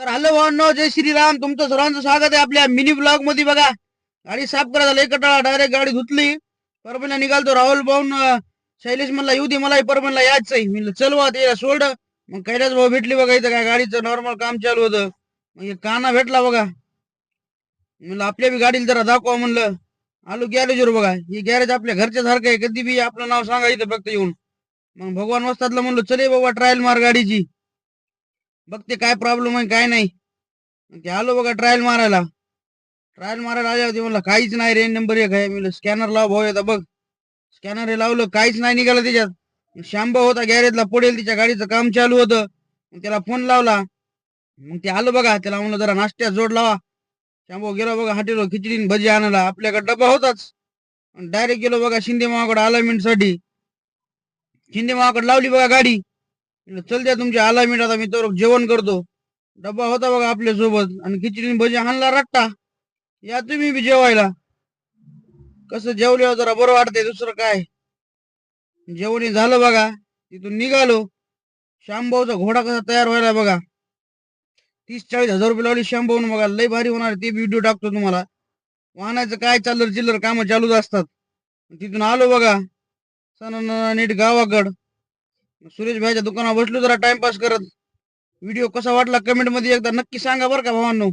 तर हॅलो भावांनो, जय श्रीराम. तुमचं सर्वांचं स्वागत आहे आपल्या मिनी ब्लॉग मध्ये. बघा, गाडी साफ करा झाली कटाळा, डायरेक्ट गाडी धुतली. परभणीला निघालतो. राहुल भाऊन शैलेश म्हणला येऊ दे, मलाही परभणीला यायचंय. मी चलवा ते सोड. मग कैलास भाऊ भेटली बघा इथं, काय गाडीचं नॉर्मल काम चालू होतं. मग एक काना भेटला बघा. म्हणलं आपल्या बी गाडीला जरा दाखवा म्हणलं. आलो गॅरेजवर. बघा, ही गॅरेज आपल्या घरच्या सारखं आहे. कधी बी आपलं नाव सांगा इथं फक्त येऊन. मग भगवान वस्तादला म्हणलं चले बाबा ट्रायल मार गाडीची, बघते काय प्रॉब्लेम आहे काय नाही. मग ते आलो बघा ट्रायल मारायला. ट्रायल मारायला आले होते, म्हणलं काहीच नाही रे, नंबर एक आहे. मी स्कॅनर लाव भाऊ येतात बघ. स्कॅनर हे लावलं, काहीच नाही निघालं त्याच्यात. शांबा होता गॅरेजला, पडेल तिच्या गाडीचं काम चालू होतं. मग त्याला फोन लावला. मग ते आलो बघा, त्याला म्हणलं जरा नाश्त्यात जोड लावा. शांबा गेलो बघा हॉटेलवर खिचडी आणि भजी आणायला. आपल्याकडे डबा होताच. डायरेक्ट गेलो बघा शिंदे मामाकडे अलाइनमेंट साठी. शिंदे मामाकडे लावली बघा गाडी. म्हणलं, चल द्या तुमची अलाइनमेंट, आता मी तर जेवण करतो. डब्बा होता बघा आपल्या सोबत, आणि खिचडी आणि भजी आणला रट्टा. या तुम्ही बी जेवायला. कसं जेवल्यावर जरा बरं वाटतंय, दुसरं काय. जेवण हे झालं बघा. तिथून निघालो. श्यामभाऊचा घोडा कसा तयार व्हायला बघा. 30-40 हजार रुपये लावली श्यामभाऊन. बघा लय भारी होणार, ते व्हिडिओ टाकतो तुम्हाला. वाहनाचं काय चिल्लर चिल्लर कामं चालूच असतात. तिथून आलो बघा सण नीट गावाकड. सुरेश भाईच्या दुकानावर बसलो जरा टाइमपास करत. व्हिडिओ कसा वाटला कमेंट मध्ये एकदा नक्की सांगा बरं का भावांनो.